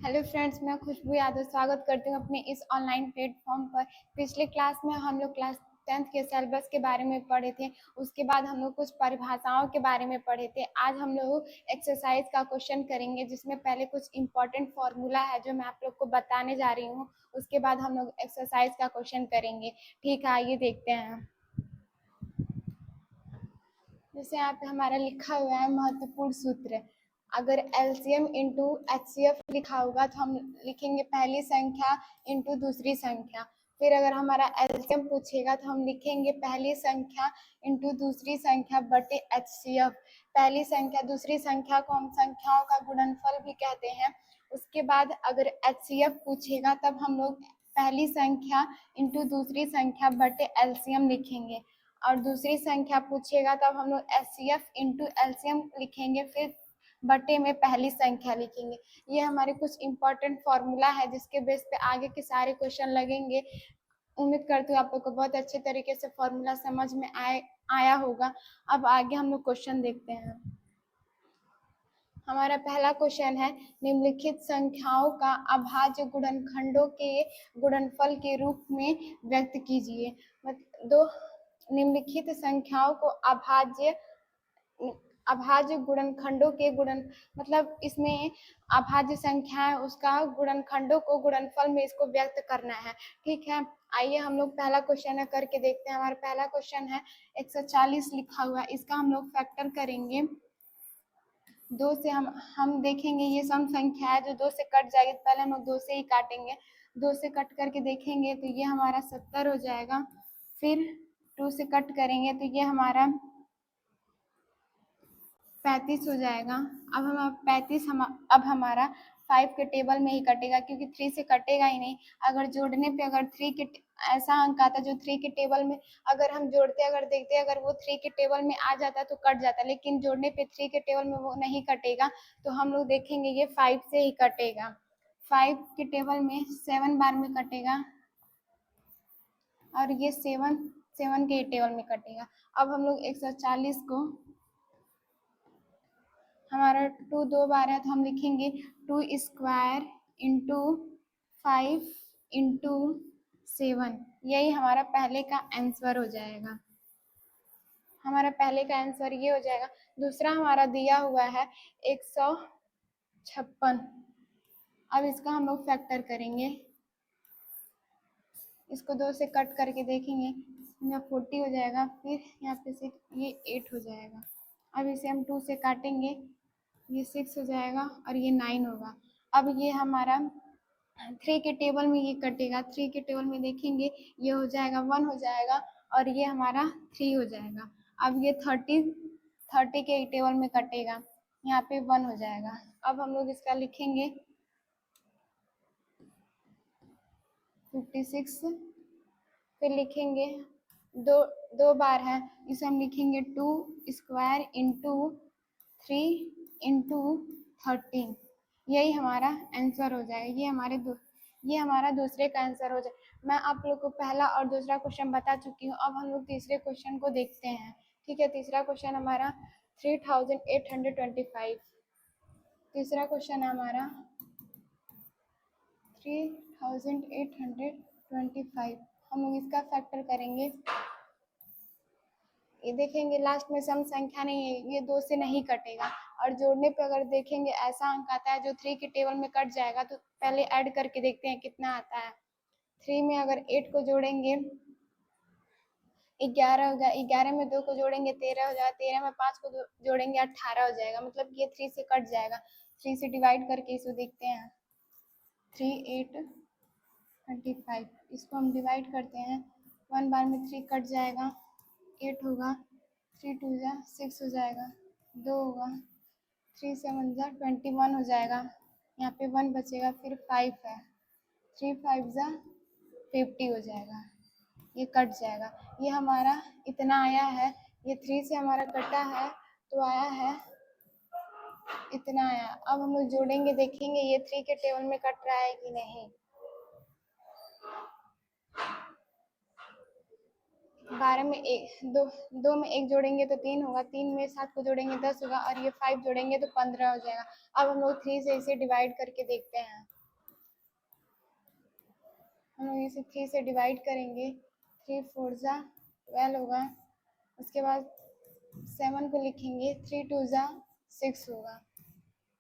Hello friends, मैं खुशबू यादव स्वागत करती हूँ अपने इस ऑनलाइन प्लेटफॉर्म पर। पिछले क्लास में हम लोग क्लास 10th के सिलेबस के बारे में पढ़े थे। उसके बाद हम लोग कुछ परिभाषाओं के बारे में पढ़े थे। आज हम लोग एक्सरसाइज का क्वेश्चन करेंगे, जिसमें पहले कुछ इंपॉर्टेंट फॉर्मूला है जो मैं आप लोग को बताने जा रही हूँ। उसके बाद हम लोग एक्सरसाइज का क्वेश्चन करेंगे। ठीक है, आइए देखते हैं। जैसे यहाँ पे हमारा लिखा हुआ है महत्वपूर्ण सूत्र। अगर एलसीएम इंटू एचसीएफ लिखा होगा तो हम लिखेंगे पहली संख्या इंटू दूसरी संख्या। फिर अगर हमारा एलसीएम पूछेगा तो हम लिखेंगे पहली संख्या इंटू दूसरी संख्या बटे एचसीएफ। पहली संख्या दूसरी संख्या को हम संख्याओं का गुणनफल भी कहते हैं। उसके बाद अगर एचसीएफ पूछेगा तब हम लोग पहली संख्या इंटू दूसरी संख्या बटे एलसीएम लिखेंगे। और दूसरी संख्या पूछेगा तब हम लोग एचसीएफ इंटू एलसीएम लिखेंगे, फिर बटे में पहली संख्या लिखेंगे। ये हमारे कुछ इंपॉर्टेंट फॉर्मूला है जिसके बेस पे आगे के सारे क्वेश्चन लगेंगे। उम्मीद करती हूँ आप लोग को बहुत अच्छे तरीके से फॉर्मूला समझ में आया होगा। अब आगे हम लोग क्वेश्चन देखते हैं। हमारा पहला क्वेश्चन है, निम्नलिखित संख्याओं का अभाज्य गुणनखंडों के गुणनफल के रूप में व्यक्त कीजिए। दो निम्नलिखित संख्याओं को अभाज्य गुणनखंडों के गुणन मतलब इसमें अभाज्य संख्या है, उसका गुणनखंडों को गुणनफल में इसको व्यक्त करना है। ठीक है, आइए हम लोग पहला क्वेश्चन है करके देखते हैं। हमारा पहला क्वेश्चन है 140 लिखा हुआ है, इसका हम लोग फैक्टर करेंगे। दो से हम देखेंगे ये सम संख्या है जो दो से कट जाएगी। पहले हम लोग दो से ही काटेंगे। दो से कट करके देखेंगे तो ये हमारा 70 हो जाएगा। फिर 2 से कट करेंगे तो ये हमारा 35 हो जाएगा। अब हमारा 5 के टेबल में ही कटेगा, क्योंकि 3 से कटेगा ही नहीं। अगर जोड़ने पे अगर 3 के ऐसा अंक आता जो 3 के टेबल में अगर हम जोड़ते अगर देखते अगर वो 3 के टेबल में आ जाता तो कट जाता, लेकिन जोड़ने पे 3 के टेबल में वो नहीं कटेगा। तो हम लोग देखेंगे ये 5 से ही कटेगा। 5 के टेबल में 7 बार में कटेगा और ये 7 के टेबल में कटेगा। अब हम लोग 140 को हमारा 2 दो बार है तो हम लिखेंगे 2 स्क्वायर इंटू 5 इंटू 7। यही हमारा पहले का आंसर हो जाएगा। हमारा पहले का आंसर ये हो जाएगा। दूसरा हमारा दिया हुआ है 156। अब इसका हम लोग फैक्टर करेंगे। इसको 2 से कट करके देखेंगे, यहाँ 40 हो जाएगा। फिर यहाँ पे से ये 8 हो जाएगा। अब इसे हम 2 से काटेंगे, ये 6 हो जाएगा और ये 9 होगा। अब ये हमारा 3 के टेबल में ये कटेगा। 3 के टेबल में देखेंगे ये हो जाएगा 1 हो जाएगा और ये हमारा 3 हो जाएगा। अब ये 30 के टेबल में कटेगा, यहाँ पे 1 हो जाएगा। अब हम लोग इसका लिखेंगे 56। फिर लिखेंगे दो बार है, इसे हम लिखेंगे 2 स्क्वायर इंटू 3 इंटू 13। यही हमारा आंसर हो जाएगा। ये हमारा दूसरे का आंसर हो जाए। मैं आप लोग को पहला और दूसरा क्वेश्चन बता चुकी हूँ। अब हम लोग तीसरे क्वेश्चन को देखते हैं। ठीक है, तीसरा क्वेश्चन हमारा 3825। तीसरा क्वेश्चन है हमारा 3825। हम लोग इसका फैक्टर करेंगे। ये देखेंगे लास्ट में सम संख्या नहीं है, ये 2 से नहीं कटेगा। और जोड़ने पे अगर देखेंगे ऐसा अंक आता है जो 3 के टेबल में कट जाएगा। तो पहले ऐड करके देखते हैं कितना आता है। 3 में अगर 8 को जोड़ेंगे 11 हो जाएगा। 11 में 2 को जोड़ेंगे 13 हो जाएगा। 13 में 5 को जोड़ेंगे 18 हो जाएगा। मतलब ये 3 से कट जाएगा। 3 से डिवाइड करके इसको देखते हैं। 3825 इसको हम डिवाइड करते हैं। 1 बार में 3 कट जाएगा, 8 होगा। 3 2 जा 6 हो जाएगा, 2 होगा। 3 7 जा 21 हो जाएगा। यहाँ पे 1 बचेगा, फिर 5 है। 3 5 जा 50 हो जाएगा। ये कट जाएगा। ये हमारा इतना आया है। ये 3 से हमारा कटा है तो आया है इतना आया। अब हम लोग जोड़ेंगे, देखेंगे ये 3 के टेबल में कट रहा है कि नहीं। 12 में दो में 1 जोड़ेंगे तो 3 होगा। 3 में 7 को जोड़ेंगे 10 होगा और ये 5 जोड़ेंगे तो 15 हो जाएगा। अब हम लोग 3 से इसे डिवाइड करके देखते हैं। हम लोग इसे 3 से डिवाइड करेंगे, 3 4 जा 12 होगा। उसके बाद 7 को लिखेंगे, 3 2 जा 6 होगा।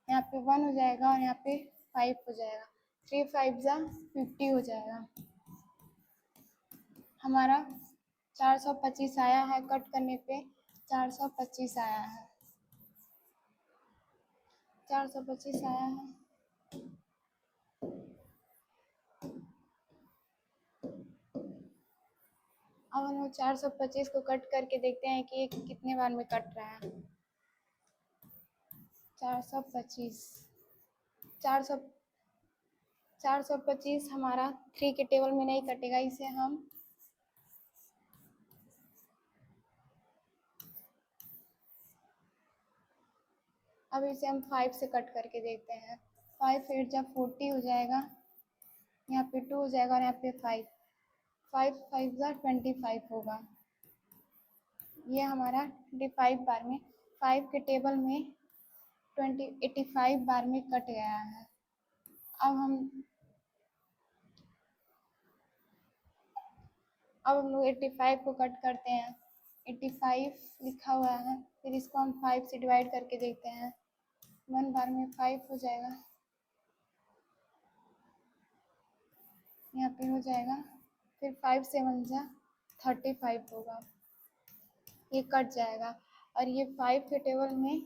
यहाँ पे 1 हो जाएगा और यहाँ पे 5 हो जाएगा, 3 5 जा 50 हो जाएगा। हमारा 425 आया है, कट करने पे 425 आया है, 425 आया है। अब हम लोग 425 को कट करके देखते हैं कि ये कितने बार में कट रहा है। 425 हमारा 3 के टेबल में नहीं कटेगा, इसे हम अब इसे हम 5 से कट करके देखते हैं। 5 8 जब 40 हो जाएगा, यहाँ पे 2 हो जाएगा और यहाँ पे 5 5 5 जा 25 होगा। ये हमारा 25 बार में 5 के टेबल में 85 बार में कट गया है। अब हम लोग 85 को कट करते हैं। 85 लिखा हुआ है, फिर इसको हम 5 से डिवाइड करके देखते हैं। 1 बार में 5 हो जाएगा, यहाँ पे हो जाएगा, फिर 5 7 जा 35 होगा, ये कट जाएगा। और ये 5 के टेबल में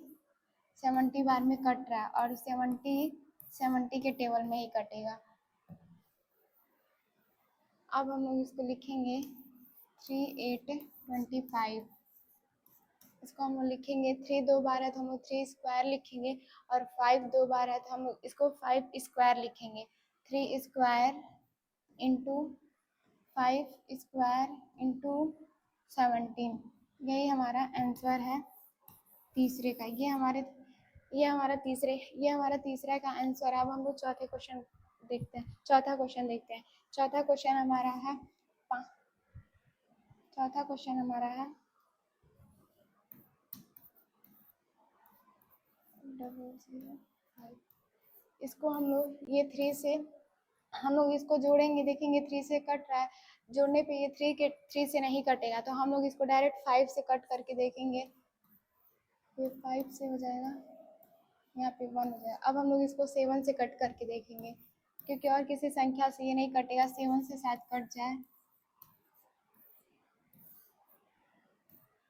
70 बार में कट रहा है और 70 के टेबल में ही कटेगा। अब हम लोग इसको लिखेंगे 3 8 25, इसको हम लोग लिखेंगे। 3 2 बार है तो हम लोग 3 स्क्वायर लिखेंगे और 5 2 बार है तो हम लोग इसको 5 स्क्वायर लिखेंगे। 3 स्क्वायर इंटू 5 स्क्वायर इंटू 17, यही हमारा आंसर है तीसरे का। ये हमारा तीसरे का आंसर है। अब हम लोग चौथा क्वेश्चन देखते हैं। चौथा क्वेश्चन हमारा है इसको हम लोग ये 3 से हम लोग इसको जोड़ेंगे, देखेंगे 3 से कट रहा है। जोड़ने पे ये 3 से नहीं कटेगा, तो हम लोग इसको डायरेक्ट 5 से कट करके देखेंगे। ये 5 से हो जाएगा, यहाँ पे 1 हो जाएगा। अब हम लोग इसको 7 से कट करके देखेंगे, क्योंकि और किसी संख्या से ये नहीं कटेगा, 7 से शायद कट जाए।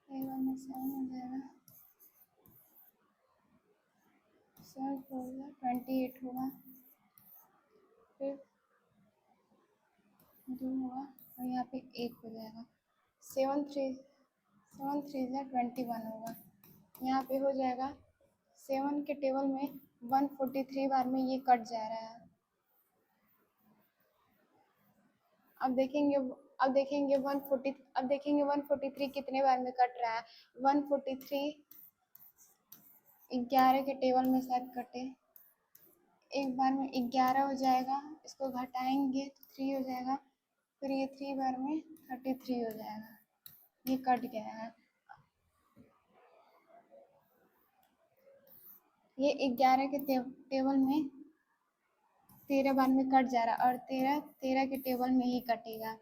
7 में 7 हो जाएगा, 7 4 28 होगा, फिर 2 होगा और यहाँ पे 1 हो जाएगा। 7 3 जा 21 होगा, यहाँ पे हो जाएगा। 7 के टेबल में 143 बार में ये कट जा रहा है। अब देखेंगे 143 कितने बार में कट रहा है। 143 11 के टेबल में शायद कटे, एक बार में 11 हो जाएगा, इसको घटाएंगे तो 3 हो जाएगा, फिर ये 3 बार में 33 हो जाएगा, ये कट गया है। ये 11 के टेबल में 13 बार में कट जा रहा है और 13 के टेबल में ही कटेगा।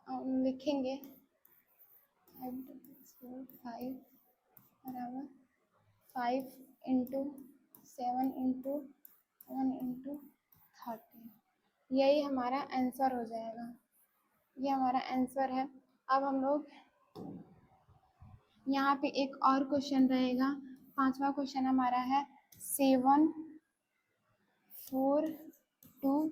हम लिखेंगे 5 बराबर 5 इंटू 7 इंटू 1 इंटू 30, यही हमारा आंसर हो जाएगा। ये हमारा आंसर है। अब हम लोग यहाँ पे एक और क्वेश्चन रहेगा। पांचवा क्वेश्चन हमारा है 7 4 2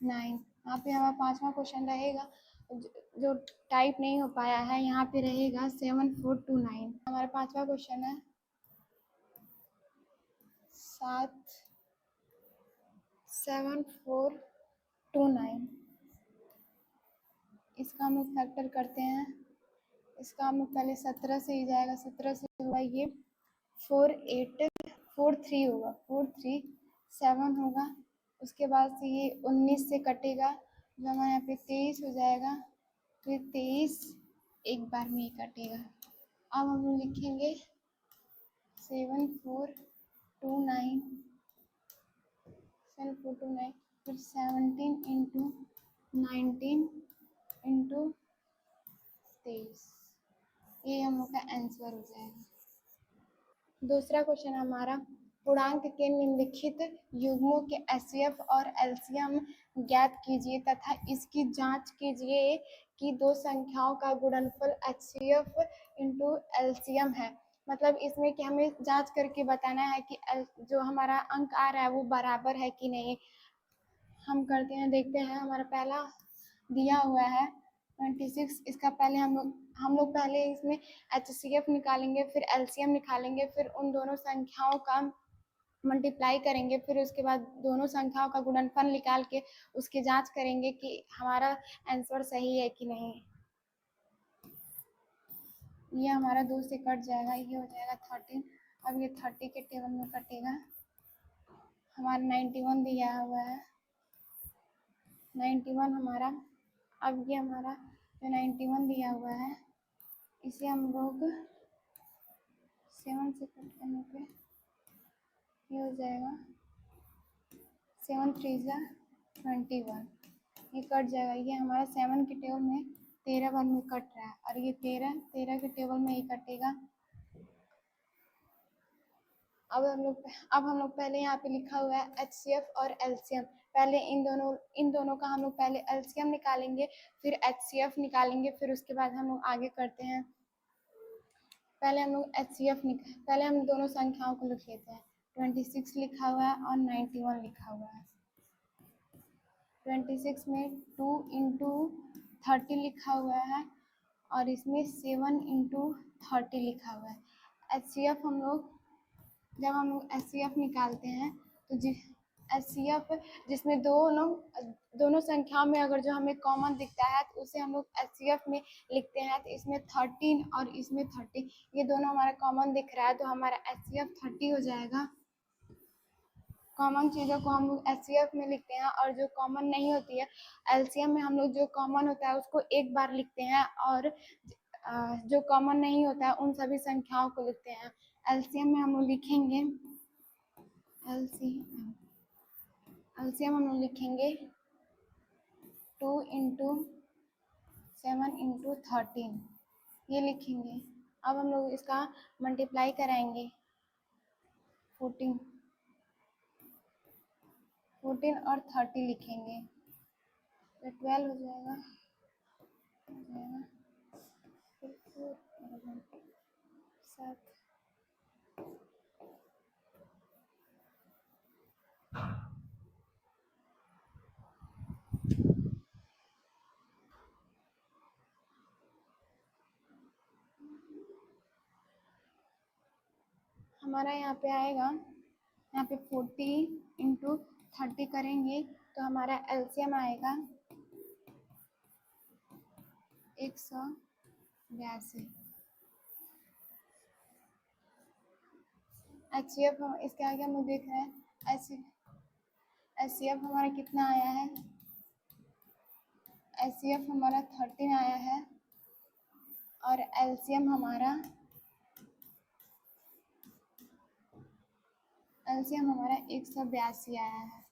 9। यहाँ पे हमारा पांचवा क्वेश्चन रहेगा जो टाइप नहीं हो पाया है, यहाँ पे रहेगा 7 4 2 9। हमारा पांचवा क्वेश्चन है 7 4 2 9। इसका हम लोग फैक्टर करते हैं। इसका हम लोग पहले 17 से ही जाएगा, 17 से होगा ये 4 8 4 3 होगा, 4 3 7 होगा। उसके बाद से ये 19 से कटेगा, जो हमारे यहाँ पे 23 हो जाएगा, फिर 23 एक बार में ही कटेगा। अब हम लोग लिखेंगे 7 4 2 9 12 2 9, फिर 17 इंटू 19 इंटू 23, ये हम लोग का आंसर हो जाएगा। दूसरा क्वेश्चन हमारा, पूर्णांक के निम्नलिखित युग्मों के एचसीएफ और एलसीएम ज्ञात कीजिए तथा इसकी जांच कीजिए कि दो संख्याओं का गुणनफल एचसीएफ इंटू एलसीएम है। मतलब इसमें कि हमें जांच करके बताना है कि जो हमारा अंक आ रहा है वो बराबर है कि नहीं। हम करते हैं, देखते हैं। हमारा पहला दिया हुआ है 26, इसका पहले हम लोग पहले इसमें एचसीएफ निकालेंगे, फिर एलसीएम निकालेंगे, फिर उन दोनों संख्याओं का मल्टीप्लाई करेंगे, फिर उसके बाद दोनों संख्याओं का गुणनफल निकाल के उसकी जांच करेंगे कि हमारा आंसर सही है कि नहीं। ये हमारा 2 से कट जाएगा, ये हो जाएगा 13। अब ये 30 के टेबल में कटेगा। हमारा 91 दिया हुआ है, 91 हमारा। अब ये हमारा जो 91 दिया हुआ है इसे हम लोग 7 से कट करने पे ये हो जाएगा 7 3 जा 21, ये कट जाएगा। ये हमारा 7 के टेबल में 13 बार में कट रहा है, और ये 13 के टेबल में ही कटेगा। अब हम लोग पहले यहाँ पे लिखा हुआ है एचसीएफ और एलसीएम। पहले इन दोनों का हम लोग पहले एलसीएम निकालेंगे, फिर एचसीएफ निकालेंगे, फिर उसके बाद हम लोग आगे करते हैं। पहले हम लोग पहले हम दोनों संख्याओं को लिख लेते हैं। 26 लिखा हुआ है और 91 लिखा हुआ है। 26 में 2 इंटू 30 लिखा हुआ है और इसमें 7 इंटू 30 लिखा हुआ है। एचसीएफ जब हम लोग एचसीएफ निकालते हैं तो एचसीएफ जिसमें दोनों संख्याओं में अगर जो हमें कॉमन दिखता है तो उसे हम लोग एचसीएफ में लिखते हैं। तो इसमें 13 और इसमें 30, ये दोनों हमारा कॉमन दिख रहा है, तो हमारा एचसीएफ 30 हो जाएगा। कॉमन चीज़ों को हम लोग एचसीएफ में लिखते हैं, और जो कॉमन नहीं होती है एलसीएम में हम लोग जो कॉमन होता है उसको एक बार लिखते हैं, और जो कॉमन नहीं होता है उन सभी संख्याओं को लिखते हैं। एलसीएम में हम लोग लिखेंगे एलसीएम हम लोग लिखेंगे 2 इंटू 7 इंटू 13, ये लिखेंगे। अब हम लोग इसका मल्टीप्लाई कराएंगे 14 और 30 लिखेंगे तो 12 हो जाएगा, फिर 7। हमारा यहाँ पे आएगा, यहाँ पे 40 इंटू 30 करेंगे तो हमारा एलसीएम आएगा 182। एचसीएफ इसके आगे हम लोग देख रहे हैं एचसीएफ हमारा कितना आया है, एचसीएफ हमारा 13 आया है और एलसीएम हमारा 182 आया है।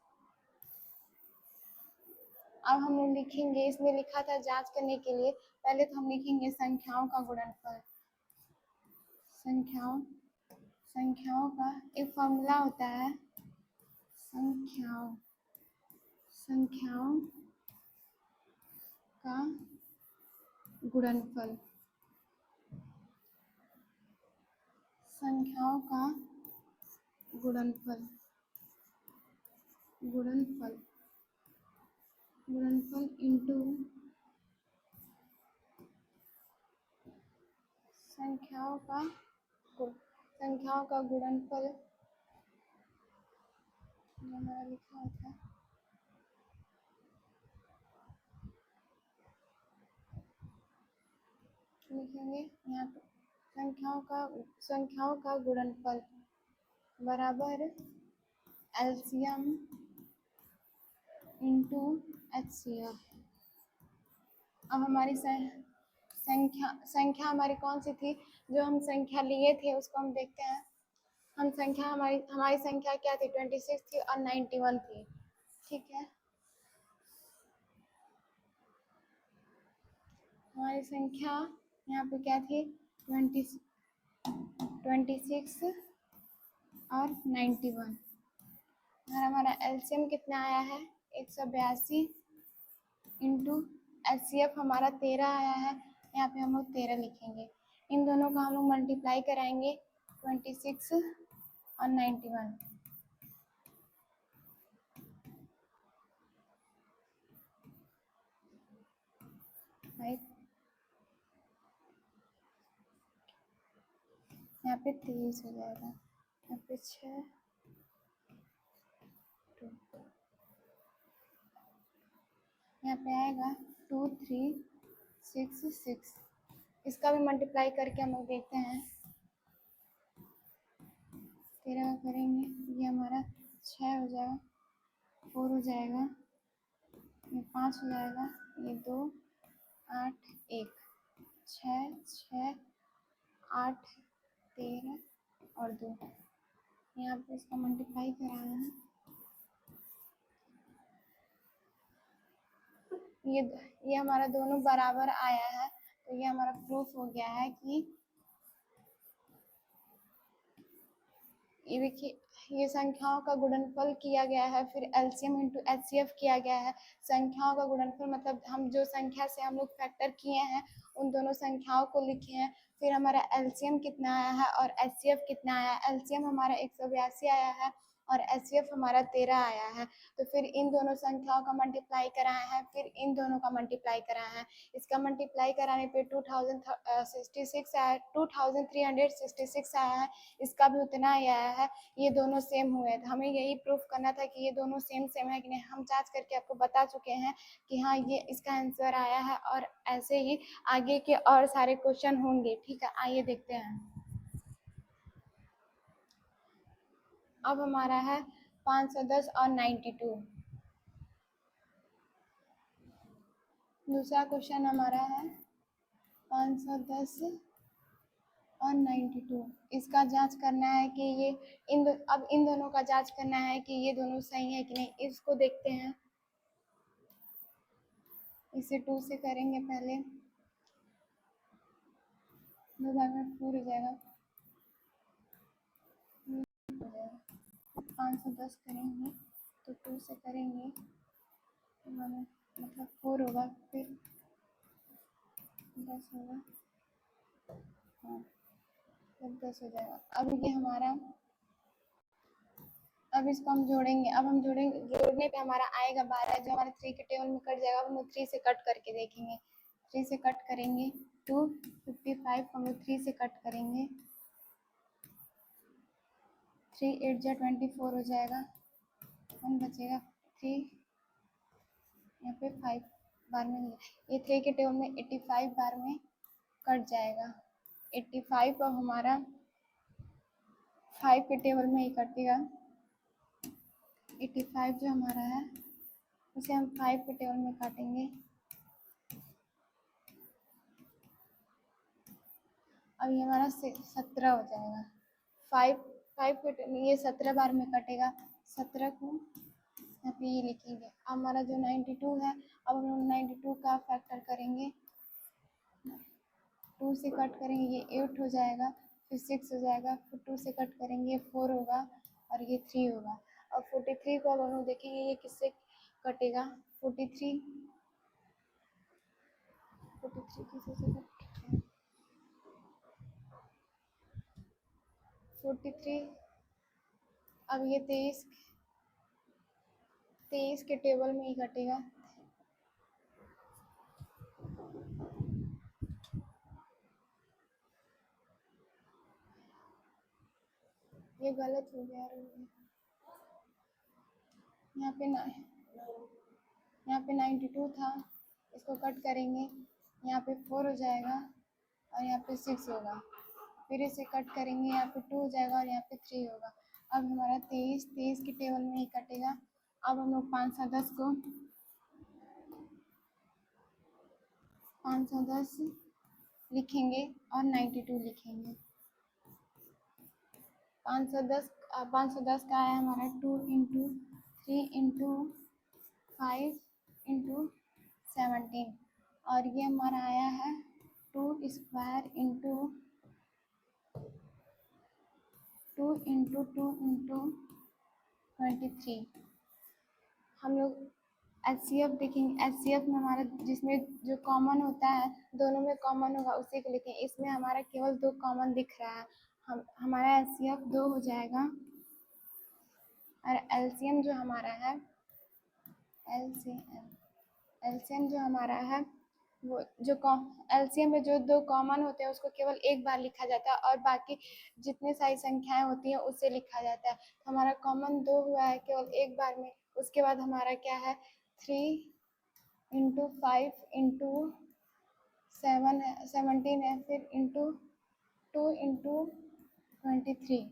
अब हम लोग लिखेंगे, इसमें लिखा था जांच करने के लिए, पहले तो हम लिखेंगे संख्याओं का गुणनफल। संख्याओं का एक फॉर्मूला होता है, संख्याओं का गुणनफल। संख्याओं का गुणनफल इंटू संख्याओं का गुणनफल हमारा लिखा होता है लिखेंगे यहाँ पे संख्याओं का गुणनफल बराबर एलसीएम इंटू एचसीएफ। अब हमारी संख्या हमारी कौन सी थी, जो हम संख्या लिए थे उसको हम देखते हैं। हमारी संख्या क्या थी, 26 थी और 91 थी। ठीक है, हमारी संख्या यहाँ पे क्या थी, 26 और 91। और हमारा एलसीएम कितना आया है, 182 इंटू एचसीएफ हमारा 13 आया है। यहाँ पे हम लोग 13 लिखेंगे। इन दोनों को हम लोग मल्टीप्लाई कराएंगे, 26 और 91। राइट, यहाँ पे 23 हो जाएगा, यहाँ पे 6, यहाँ पे आएगा 2366। इसका भी मल्टीप्लाई करके हम लोग देखते हैं, 13 करेंगे, ये हमारा 6 हो जाएगा, 4 हो जाएगा, ये 5 हो जाएगा, ये 2, 8, 1, 6, 6, 8, 13 और 2। यहाँ पे इसका मल्टीप्लाई कराना है, ये हमारा दोनों बराबर आया है, तो ये हमारा प्रूफ हो गया है कि ये देखिए, ये संख्याओं का गुणनफल किया गया है, फिर एलसीएम इंटू एचसीएफ किया गया है। संख्याओं का गुणनफल मतलब हम जो संख्या से हम लोग फैक्टर किए हैं उन दोनों संख्याओं को लिखे हैं। फिर हमारा एलसीएम कितना आया है और एचसीएफ कितना आया है। एलसीएम हमारा 182 आया है और एचसीएफ हमारा 13 आया है। तो फिर इन दोनों संख्याओं का मल्टीप्लाई कराया है, फिर इन दोनों का मल्टीप्लाई कराया है। इसका मल्टीप्लाई कराने पे 2066 आया, 2366 आया है। इसका भी उतना ही आया है। ये दोनों सेम हुए थे, हमें यही प्रूफ करना था कि ये दोनों सेम सेम है कि नहीं। हम जांच करके आपको बता चुके हैं कि हाँ ये इसका आंसर आया है, और ऐसे ही आगे के और सारे क्वेश्चन होंगे। ठीक है, आइए देखते हैं। अब हमारा है 510 और 92। दूसरा क्वेश्चन हमारा है 510 और 92। इसका जांच करना है कि ये अब इन दोनों का जांच करना है कि ये दोनों सही है कि नहीं। इसको देखते हैं, इसे 2 से करेंगे पहले, 2 भाग में 4 हो जाएगा, 510 करेंगे तो 2 से करेंगे तो मतलब 4 होगा, फिर 10 होगा, हाँ फिर 10 हो जाएगा। अब ये हमारा, अब इसको हम जोड़ेंगे। अब हम जोड़ने पे हमारा आएगा 12, जो हमारे 3 के टेबल में कट जाएगा। हम लोग 3 से कट करके देखेंगे। 3 से कट करेंगे 255, हम लोग 3 से कट करेंगे, 3 8 जा 24 हो जाएगा, 1 बचेगा, 3 यहाँ पे 5 बार में, ये 3 के टेबल में 85 बार में कट जाएगा। 85 अब हमारा 5 के टेबल में ही कटेगा। 85 जो हमारा है उसे हम 5 के टेबल में काटेंगे। अब ये हमारा 17 हो जाएगा। 5 के ये 17 बार में कटेगा, 17 को यहाँ पे ये लिखेंगे। अब हमारा जो 92 है, अब हम लोग 92 का फैक्टर करेंगे, 2 से कट करेंगे, ये 8 हो जाएगा, फिर 6 हो जाएगा, फिर 2 से कट करेंगे 4 होगा और ये 3 होगा। अब 43 को अब हम लोग देखेंगे ये किससे कटेगा। 43 किसी से कट, 43, अब ये 23 के टेबल में ही कटेगा। ये गलत हो गया, यहाँ पे 92 था, इसको कट करेंगे, यहाँ पे 4 हो जाएगा और यहाँ पे 6 होगा, फिर इसे कट करेंगे, यहाँ पे 2 हो जाएगा और यहाँ पे 3 होगा। अब हमारा 23 के टेबल में ही कटेगा। अब हम लोग 510 लिखेंगे और 92 लिखेंगे। 510 का है हमारा 2 इंटू 3 इंटू 5 इंटू 17 और ये हमारा आया है 2 स्क्वायर इंटू 2 इंटू 2 इंटू 23। हम लोग HCF देखेंगे, HCF में हमारा जिसमें जो कॉमन होता है दोनों में कॉमन होगा उसी को लिखें। इसमें हमारा केवल 2 कॉमन दिख रहा है, हमारा HCF 2 हो जाएगा और LCM जो हमारा है LCM जो हमारा है वो जो LCM में जो 2 कॉमन होते हैं उसको केवल एक बार लिखा जाता है और बाकी जितने सारी संख्याएं होती हैं उससे लिखा जाता है। तो हमारा कॉमन 2 हुआ है केवल एक बार में। उसके बाद हमारा क्या है 3 इंटू 5 इंटू 17 है, फिर इंटू 2 इंटू 23।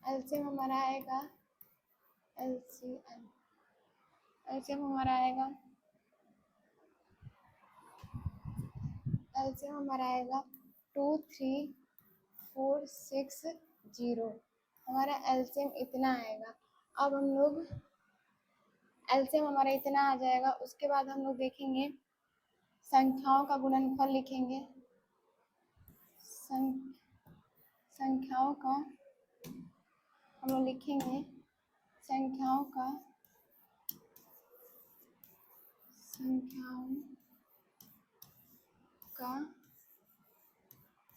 LCM हमारा आएगा LCM हमारा आएगा 2346 हमारा LCM इतना आएगा। अब हम लोग LCM हमारा इतना आ जाएगा। उसके बाद हम लोग देखेंगे संख्याओं का गुणनफल लिखेंगे। संख्याओं का हम लोग लिखेंगे संख्याओं का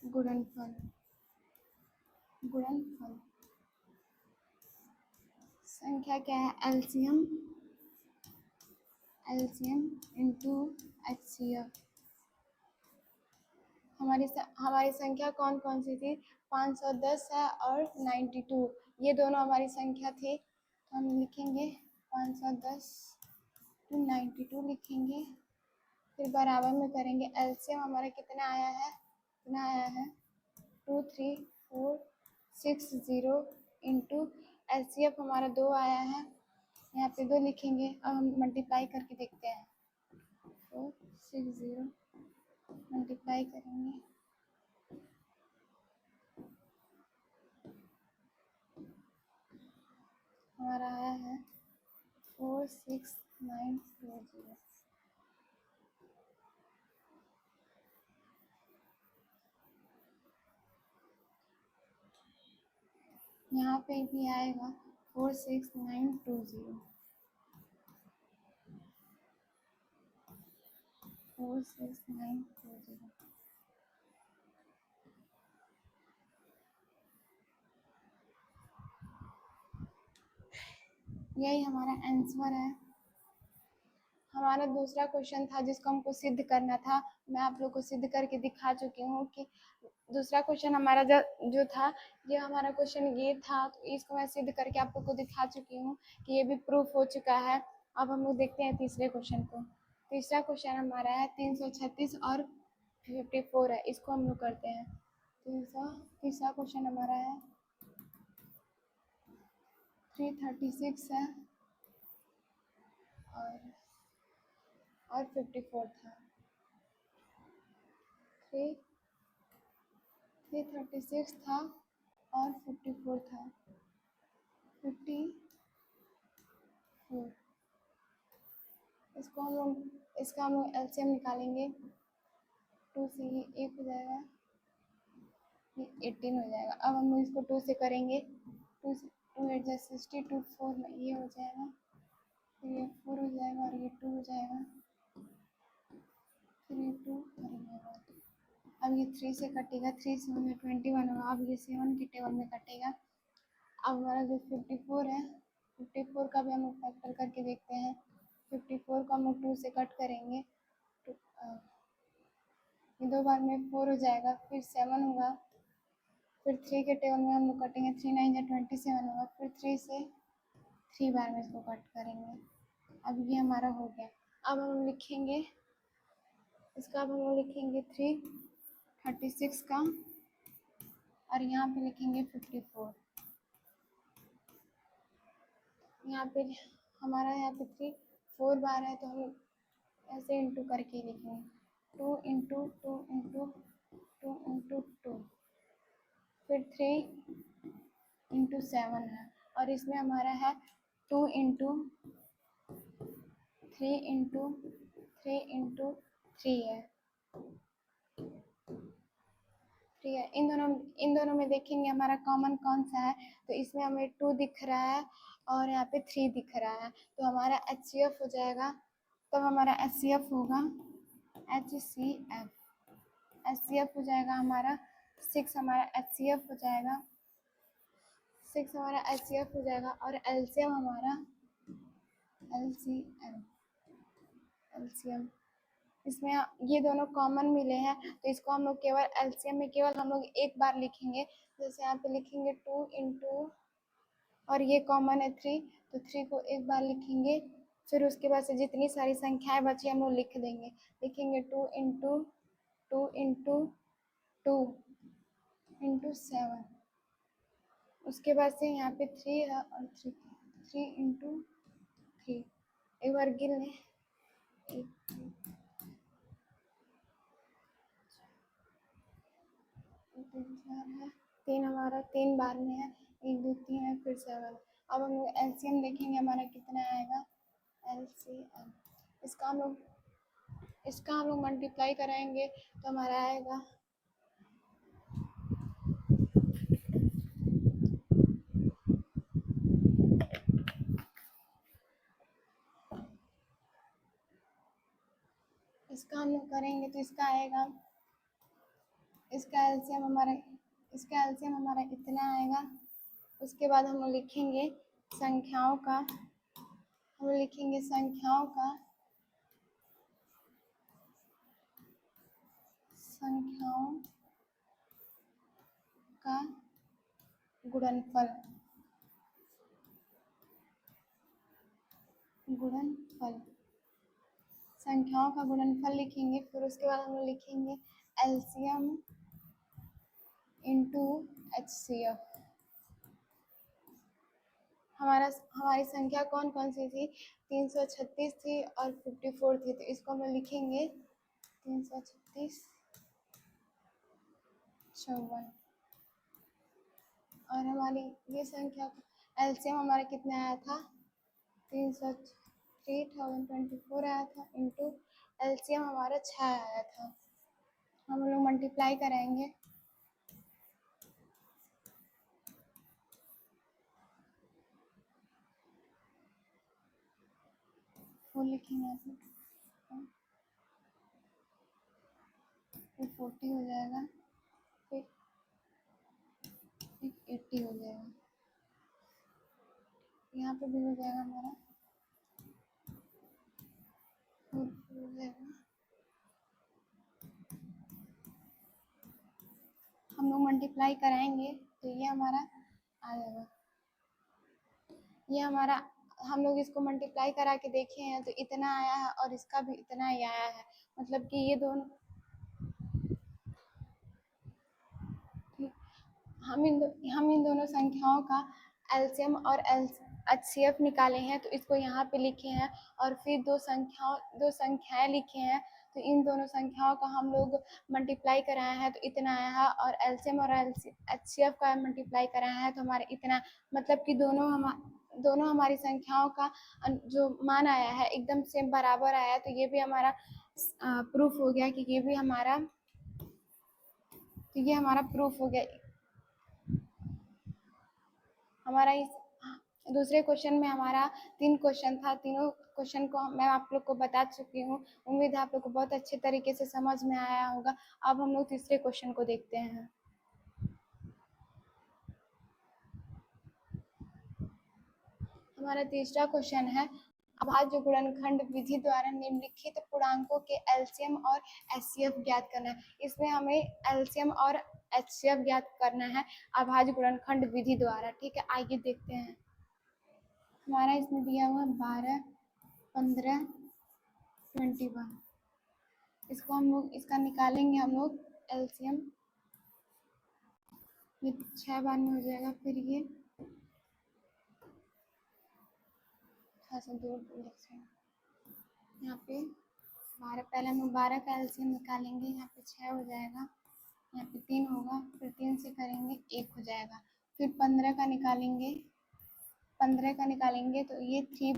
गुणनफल संख्या क्या है LCM इंटू HCF। हमारी संख्या कौन कौन सी थी 510 है और 92, ये दोनों हमारी संख्या थी। तो हम लिखेंगे 510 to 92 लिखेंगे, फिर बराबर में करेंगे। LCM हमारा कितना आया है 23460 इंटू HCF हमारा 2 आया है, यहाँ पे 2 लिखेंगे। अब हम मल्टीप्लाई करके देखते हैं। 460 मल्टीप्लाई करेंगे, हमारा आया है 46920। यहाँ पे भी आएगा 46920। 46920 यही हमारा आंसर है। हमारा दूसरा क्वेश्चन था जिसको हमको सिद्ध करना था। मैं आप लोग को सिद्ध करके दिखा चुकी हूँ कि दूसरा क्वेश्चन हमारा जो था ये हमारा क्वेश्चन ये था, तो इसको मैं सिद्ध करके आप लोग को दिखा चुकी हूँ कि ये भी प्रूफ हो चुका है। अब हम लोग देखते हैं तीसरे क्वेश्चन को। तीसरा क्वेश्चन हमारा है 336 और 54 है, इसको हम लोग करते हैं। तीसरा क्वेश्चन हमारा है 336 है और 54 था। 336 था और 54 था। 54 इसका हम लोग LCM निकालेंगे। 2 से ये 1 हो जाएगा, ये 18 हो जाएगा। अब हम इसको 2 से करेंगे। 2 8 जा 60, 2 4 में ये हो जाएगा, फिर ये 4 हो जाएगा और ये 2 हो जाएगा, फिर ये 2 और ये 1। अब ये 3 से कटेगा, 3 से हमें 21 होगा। अब ये 7 के टेबल में कटेगा। अब हमारा जो 54 है 54 का भी हम लोग फैक्टर करके देखते हैं। 54 को हम लोग 2 से कट करेंगे, ये 2 बार में 4 हो जाएगा, फिर 7 होगा, फिर 3 के टेबल में हम लोग कटेंगे। 3 9 जा 27 होगा, फिर 3 से 3 बार में इसको कट करेंगे। अब ये हमारा हो गया। अब हम लिखेंगे इसका, अब हम लिखेंगे 336 का और यहाँ पे लिखेंगे 54। यहाँ पे हमारा यहाँ पे 4 बार है तो हम ऐसे इंटू करके लिखेंगे। 2 इंटू 2 इंटू 2 इंटू 2, फिर 3 इंटू 7 है और इसमें हमारा है 2 इंटू 3 इंटू 3 है। ठीक है, इन दोनों में देखेंगे हमारा कॉमन कौन सा है, तो इसमें हमें 2 दिख रहा है और यहाँ पे 3 दिख रहा है, तो हमारा HCF हो जाएगा। तब हमारा HCF होगा HCF, HCF हो जाएगा हमारा 6, हमारा HCF हो जाएगा 6, हमारा HCF हो जाएगा। और LCM हमारा LCM इसमें ये दोनों कॉमन मिले हैं, तो इसको हम लोग केवल एलसीएम में केवल हम लोग एक बार लिखेंगे। जैसे यहाँ पे लिखेंगे 2 इंटू, और ये कॉमन है 3, तो 3 को एक बार लिखेंगे। फिर उसके बाद से जितनी सारी संख्याएं बची हम लोग लिख देंगे। लिखेंगे 2 इंटू 2 इंटू 2 इंटू 7। उसके बाद से यहाँ पे 3 है और 3 इंटू 3। एक बार गिन लें, 4 है, 3 हमारा 3 बार में है, 1 2 3 है, फिर 7। अब हम लोग एलसीएम देखेंगे हमारा कितना आएगा। एलसीएम इसका हम लोग मल्टीप्लाई कराएंगे तो हमारा आएगा इसका हम लोग करेंगे तो इसका आएगा, इसका एलसीएम हमारा इतना आएगा। उसके बाद हम लोग लिखेंगे संख्याओं का, गुणनफल संख्याओं का गुणनफल लिखेंगे। फिर उसके बाद हम लोग लिखेंगे एलसीएम इंटू HCF। हमारी संख्या कौन कौन सी थी, 336 थी और 54 थी, तो इसको हम लिखेंगे 336 54। और हमारी ये संख्या एलसीएम हमारा कितना आया था, 3024 आया था, इंटू एलसीएम हमारा 6 आया था। हम लोग मल्टीप्लाई कराएंगे, वो लिखेंगे फिर 40 हो जाएगा, फिर 80 हो जाएगा, यहाँ पे भी हो जाएगा हमारा हो जाएगा। हम लोग मल्टीप्लाई कराएंगे तो ये हमारा आ जाएगा। ये हमारा हम लोग इसको मल्टीप्लाई करा के देखे हैं तो इतना आया है और इसका भी इतना ही आया है, मतलब कि ये दोनों हम इन दोनों संख्याओं का एलसीएम और HCF निकाले हैं, तो इसको यहाँ पे लिखे हैं। और फिर दो संख्याएं लिखे हैं, तो इन दोनों संख्याओं का हम लोग मल्टीप्लाई कराए हैं तो इतना आया है, और एलसीएम और HCF का मल्टीप्लाई कराया है तो हमारे इतना, मतलब कि दोनों हमारी संख्याओं का जो मान आया है एकदम सेम बराबर आया है, तो ये भी हमारा प्रूफ हो गया कि ये हमारा प्रूफ हो गया। हमारा इस दूसरे क्वेश्चन में हमारा 3 क्वेश्चन था, तीनों क्वेश्चन को मैं आप लोग को बता चुकी हूँ। उम्मीद है आप लोग को बहुत अच्छे तरीके से समझ में आया होगा। अब हम लोग तीसरे क्वेश्चन को देखते हैं। हमारा तीसरा क्वेश्चन है, अभाज्य गुणनखंड विधि द्वारा निम्नलिखित पूर्णांकों के एलसीएम और HCF ज्ञात करना है। इसमें हमें एलसीएम और HCF ज्ञात करना है अभाज्य गुणनखंड विधि द्वारा। ठीक है, आइए देखते हैं। हमारा इसमें दिया हुआ 12, 15, 21। इसको हम लोग इसका निकालेंगे हम लोग एलसीएम, ये 6 बार में हो जाएगा। फिर ये यहाँ पे 12, पहले हम लोग 12 का एलसीएम निकालेंगे, यहाँ पे 6 हो जाएगा, यहाँ पे 3 होगा, फिर 3 से करेंगे 1 हो जाएगा। फिर 15 का निकालेंगे तो ये 3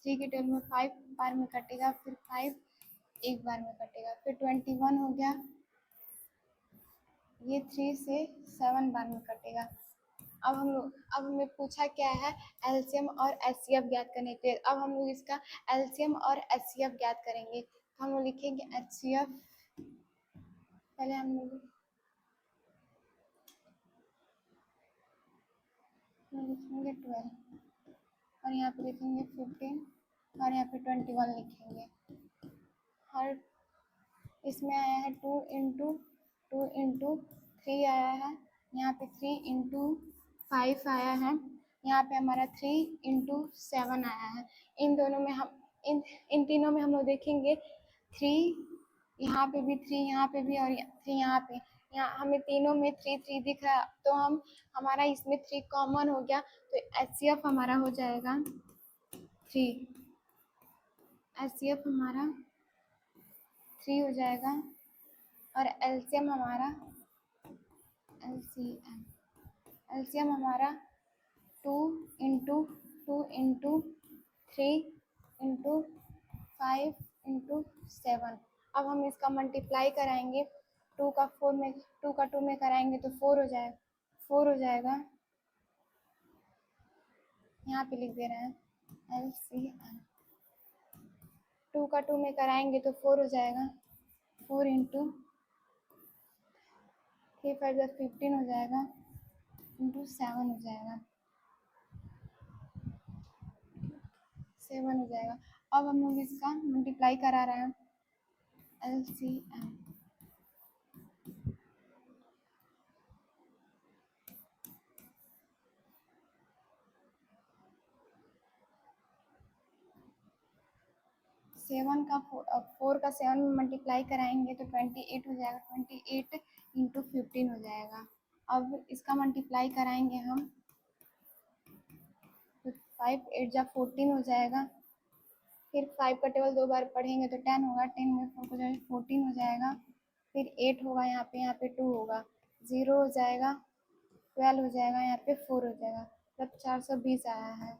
3 के टेबल में 5 बार में कटेगा, फिर 5 एक बार में कटेगा, फिर 21 हो गया, ये 3 से 7 बार में कटेगा। अब हमें पूछा क्या है, एलसीएम और एचसीएफ ज्ञात करने के लिए। अब हम लोग इसका एलसीएम और एचसीएफ ज्ञात करेंगे। तो हम लोग लिखेंगे एचसीएफ, पहले हम लोग लिखेंगे 12 और यहाँ पे लिखेंगे 15 और यहाँ पे 21 लिखेंगे। और इसमें आया है 2 × 3 आया है, यहाँ पे 3 × 5 आया है, यहाँ पे हमारा 3 × 7 आया है। इन दोनों में हम इन तीनों में हम लोग देखेंगे 3 यहाँ पे भी, 3 यहाँ पे भी और 3 यहाँ पे। यहाँ हमें तीनों में 3 दिख रहा है, तो हमारा इसमें 3 कॉमन हो गया, तो एचसीएफ हमारा हो जाएगा 3। एचसीएफ हमारा 3 हो जाएगा और एलसीएम हमारा एलसीएम हमारा 2 × 2 × 3 × 5 × 7। अब हम इसका मल्टीप्लाई कराएंगे, 2 का 2 में कराएंगे तो 4 हो जाएगा। यहाँ पे लिख दे रहे हैं LCM, 2 का 2 में कराएंगे तो 4 हो जाएगा, 4 × 3 5 15 हो जाएगा, × 7 हो जाएगा, 7 हो जाएगा। अब हम लोग इसका मल्टीप्लाई करा रहे हैं, LCM 7 का 4 का 7 में मल्टीप्लाई कराएंगे तो 28 हो जाएगा, 28 × 15 हो जाएगा। अब इसका मल्टीप्लाई कराएंगे हम तो 5 8 जा 14 हो जाएगा, फिर 5 का टेबल 2 बार पढ़ेंगे तो 10 होगा, 10 में 4 हो जाएगा, 14 हो जाएगा, फिर 8 होगा, यहाँ पे 2 होगा, 0 हो जाएगा, 12 हो जाएगा, यहाँ पे 4 हो जाएगा, तब 420 आया है।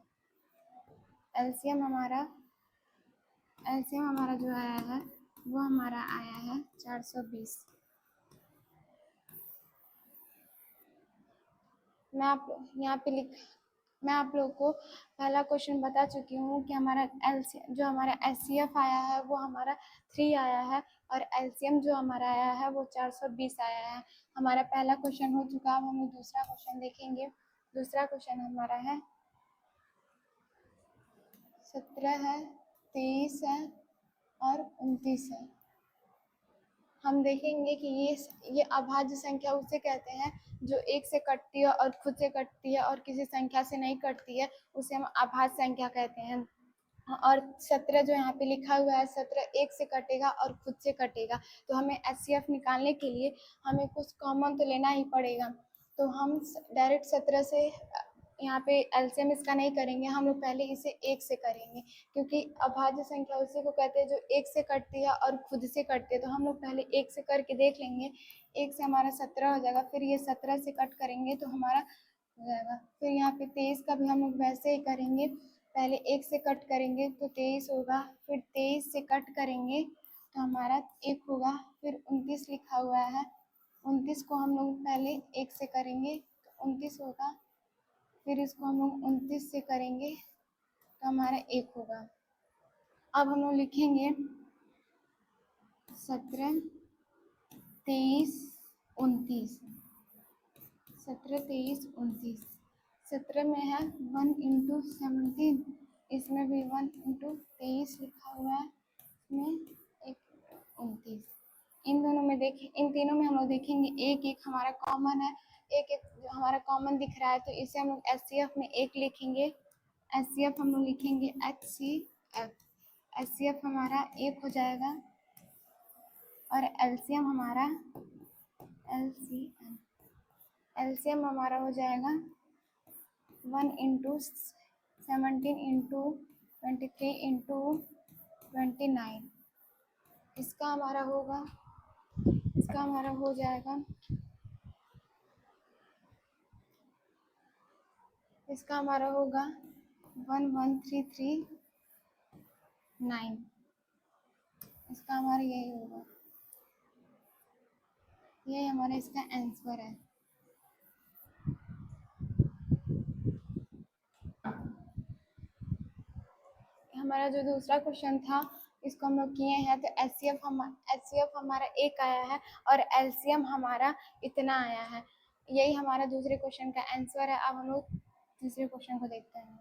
एलसीएम हमारा जो आया है वो हमारा आया है 420। मैं आप लोगों को पहला क्वेश्चन बता चुकी हूँ कि हमारा जो हमारा एचसीएफ आया है वो हमारा 3 आया है और एलसीएम जो हमारा आया है वो 420 आया है। हमारा पहला क्वेश्चन हो चुका। अब हम लोग दूसरा क्वेश्चन देखेंगे। दूसरा क्वेश्चन हमारा है 17 है, 23 है और 29 है। हम देखेंगे कि ये अभाज्य संख्या उसे कहते हैं जो एक से कटती है और खुद से कटती है और किसी संख्या से नहीं कटती है, उसे हम अभाज्य संख्या कहते हैं। और 17 जो यहाँ पे लिखा हुआ है, 17 एक से कटेगा और खुद से कटेगा, तो हमें एचसीएफ निकालने के लिए हमें कुछ कॉमन तो लेना ही पड़ेगा। तो हम डायरेक्ट 17 से यहाँ पे एलसीएम इसका नहीं करेंगे, हम लोग पहले इसे एक से करेंगे, क्योंकि अभाज्य संख्या उसी को कहते हैं जो एक से कटती है और खुद से कटती है। तो हम लोग पहले एक से करके देख लेंगे। एक से हमारा 17 हो जाएगा, फिर ये 17 से कट करेंगे तो हमारा हो जाएगा। फिर यहाँ पे 23 का भी हम लोग वैसे ही करेंगे, पहले एक से कट करेंगे तो 23 होगा, फिर 23 से कट करेंगे तो हमारा 1 होगा, फिर 29 लिखा हुआ है, 29 को हम लोग पहले एक से करेंगे तो 29 होगा, फिर इसको हम लोग 29 से करेंगे तो हमारा 1 होगा। अब हम लोग लिखेंगे 17 23 29, 17 23 29। 17 में है 1 × 17, इसमें भी 1 × 23 लिखा हुआ है, इसमें 1 29। इन तीनों में हम लोग देखेंगे एक एक हमारा कॉमन है, एक एक जो हमारा कॉमन दिख रहा है, तो इसे हम लोग एचसीएफ में 1 लिखेंगे। एचसीएफ हम लोग लिखेंगे एचसीएफ हमारा 1 हो जाएगा और एलसीएम हमारा एलसीएम हमारा हो जाएगा 1 × 17 × 23 × 29। इसका हमारा हो जाएगा, इसका हमारा होगा 1133 9। इसका हमारा यही होगा, यही हमारा इसका आंसर है। हमारा जो दूसरा क्वेश्चन था इसको हम लोग किए हैं, तो एचसीएफ हमारा 1 आया है और एलसीएम हमारा इतना आया है। यही हमारा दूसरे क्वेश्चन का आंसर है। अब हम लोग तीसरे क्वेश्चन को देखते हैं।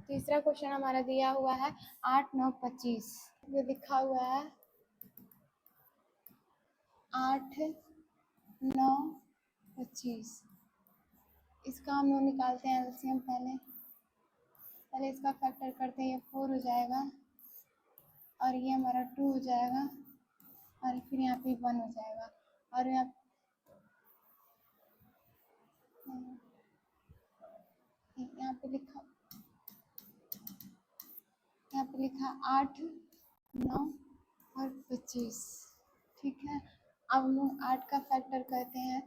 तीसरा क्वेश्चन हमारा दिया हुआ है 8, 9, 25। ये लिखा हुआ है 8, 9, 25। इसका हम लोग निकालते हैं एलसीएम। पहले इसका फैक्टर करते हैं, ये 4 हो जाएगा और ये हमारा 2 हो जाएगा और फिर यहाँ पे 1 हो जाएगा और यहाँ पे लिखा 8, 9 और 25। ठीक है, अब हम लोग 8 का फैक्टर करते हैं।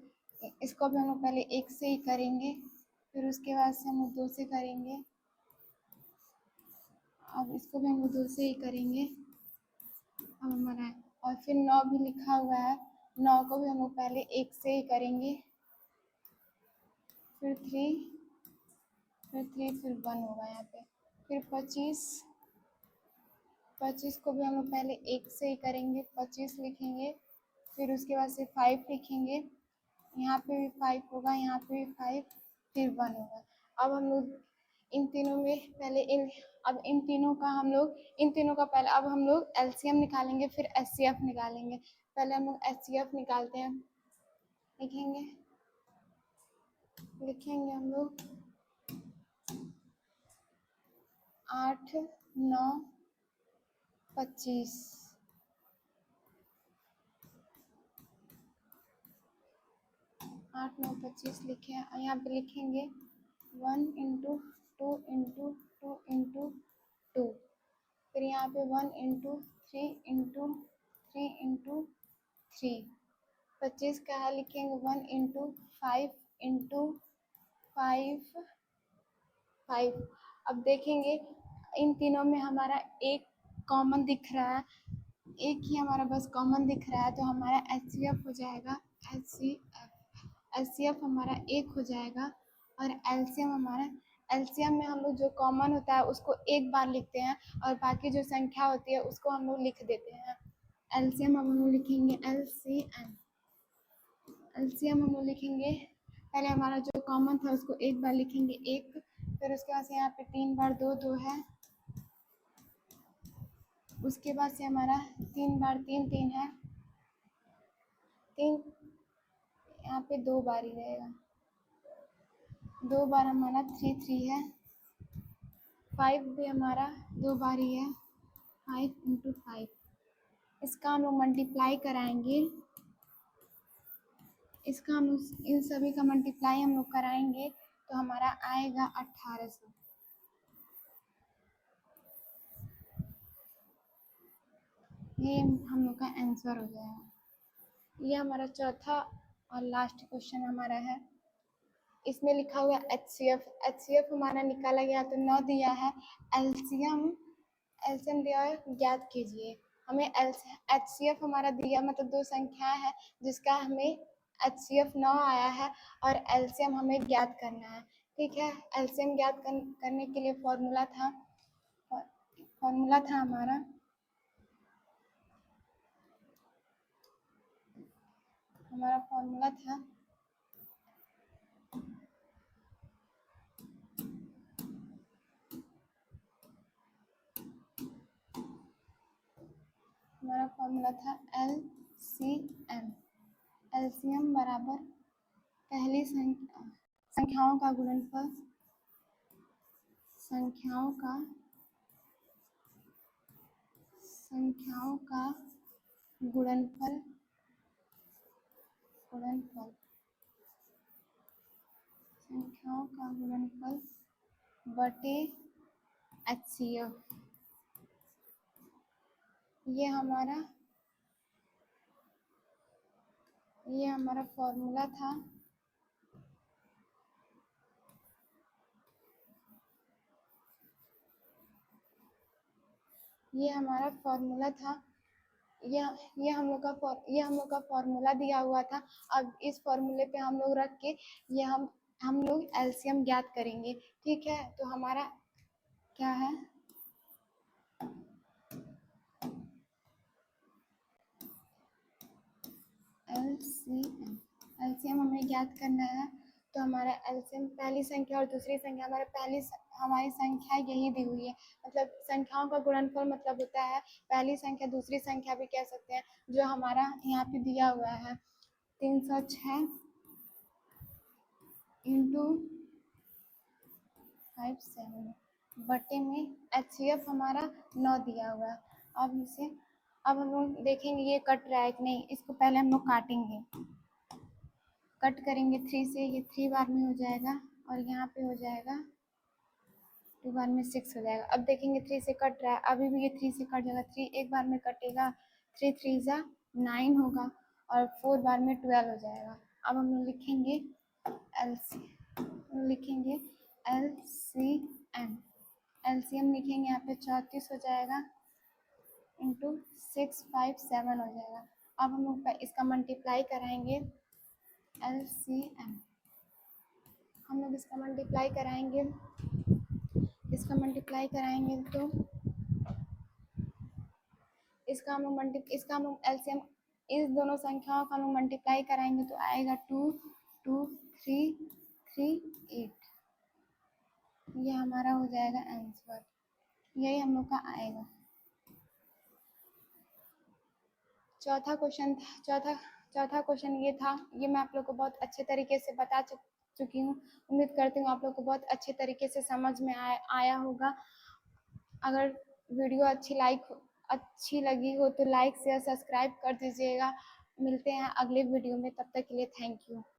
इसको भी हम लोग पहले 1 से ही करेंगे, फिर उसके बाद से हम लोग 2 से करेंगे। अब इसको भी हम लोग 2 से ही करेंगे। अब हमारा और फिर 9 भी लिखा हुआ है, 9 को भी हम लोग पहले 1 से ही करेंगे, फिर 3, फिर 1 होगा यहाँ पे। फिर 25 को भी हम लोग पहले 1 से ही करेंगे, 25 लिखेंगे, फिर उसके बाद से 5 लिखेंगे, यहाँ पे भी 5 होगा, यहाँ पे भी 5, फिर 1 होगा। अब हम लोग इन तीनों में पहले इन तीनों का पहले अब हम लोग एलसीएम निकालेंगे, फिर एचसीएफ निकालेंगे। पहले हम लोग एचसीएफ निकालते हैं। लिखेंगे हम लोग 8, 9, 25। 8, 9, 25 लिखे और यहाँ पे लिखेंगे 1 × 2 × 2 × 2। फिर यहाँ पे 1 × 3 × 3 × 3। 25 का है लिखेंगे 1 × 5 × 5 5। अब देखेंगे इन तीनों में हमारा एक कॉमन दिख रहा है, एक ही हमारा बस कॉमन दिख रहा है, तो हमारा एचसीएफ हो जाएगा। एचसीएफ हमारा 1 हो जाएगा और एलसीएम में हम लोग जो कॉमन होता है उसको एक बार लिखते हैं और बाकी जो संख्या होती है उसको हम लोग लिख देते हैं। एलसीएम हम लोग लिखेंगे एलसीएम हम लोग लिखेंगे, पहले हमारा जो कॉमन था उसको एक बार लिखेंगे 1, फिर उसके बाद से यहाँ पे 3 बार 2 2 है, उसके बाद से हमारा 3 बार 3 3 है, 3 यहाँ पे 2 बार ही रहेगा, 2 बार हमारा 3 3 है, 5 भी हमारा 2 बार ही है, 5 × 5। इसका हम लोग मल्टीप्लाई कराएंगे, इसका हम इन सभी का मल्टीप्लाई हम लोग कराएंगे तो हमारा आएगा 1800। ये हम लोग का आंसर हो जाएगा। ये हमारा चौथा और लास्ट क्वेश्चन हमारा है। इसमें लिखा हुआ एचसीएफ हमारा निकाला गया तो 9 दिया है। एलसीएम दिया है, ज्ञात कीजिए। हमें एचसीएफ हमारा दिया मतलब 2 संख्या है जिसका हमें एचसीएफ 9 आया है और एलसीएम हमें ज्ञात करना है। ठीक है, एलसीएम ज्ञात करने के लिए फॉर्मूला था हमारा फॉर्मूला था एलसीएम बराबर पहली संख्याओं का गुणनफल बटे एचसीएफ। ये हमारा फॉर्मूला था। ये हमारा फॉर्मूला था, ये हम लोग का फॉर्मूला दिया हुआ था। अब इस फॉर्मूले पे हम लोग रख के ये हम लोग एलसीएम ज्ञात करेंगे। ठीक है, तो हमारा क्या है, एलसीएम हमें ज्ञात करना है। तो हमारा एलसीएम पहली संख्या और दूसरी संख्या, हमारी संख्या यही दी हुई है। मतलब संख्याओं का गुणनफल मतलब होता है पहली संख्या दूसरी संख्या भी कह सकते हैं, जो हमारा यहाँ पे दिया हुआ है 306 इंटू 57 बटे में HCF हमारा 9 दिया हुआ है। अब हम लोग देखेंगे ये कट रहा है कि नहीं। इसको पहले हम लोग काटेंगे, कट करेंगे 3 से, ये 3 बार में हो जाएगा और यहाँ पे हो जाएगा 2 बार में 6 हो जाएगा। अब देखेंगे 3 से कट रहा है, अभी भी ये 3 से कट जाएगा, 3 एक बार में कटेगा, 3 3 जा 9 होगा और 4 बार में 12 हो जाएगा। अब हम लिखेंगे LCM, एलसीएम लिखेंगे यहाँ पे 34 हो जाएगा इंटू 657 हो जाएगा। अब हम लोग इसका मल्टीप्लाई कराएंगे, LCM हम लोग इसका मल्टीप्लाई कराएंगे तो इसका हम एलसीएम इस दोनों संख्याओं का हम मल्टीप्लाई कराएंगे तो आएगा 2 2 3 3 8। ये हमारा हो जाएगा आंसर, यही हम लोग का आएगा। चौथा क्वेश्चन ये था, ये मैं आप लोग को बहुत अच्छे तरीके से बता चुकी हूँ। उम्मीद करती हूँ आप लोग को बहुत अच्छे तरीके से समझ में आया होगा। अगर वीडियो अच्छी लगी हो तो लाइक शेयर सब्सक्राइब कर दीजिएगा। मिलते हैं अगले वीडियो में, तब तक के लिए थैंक यू।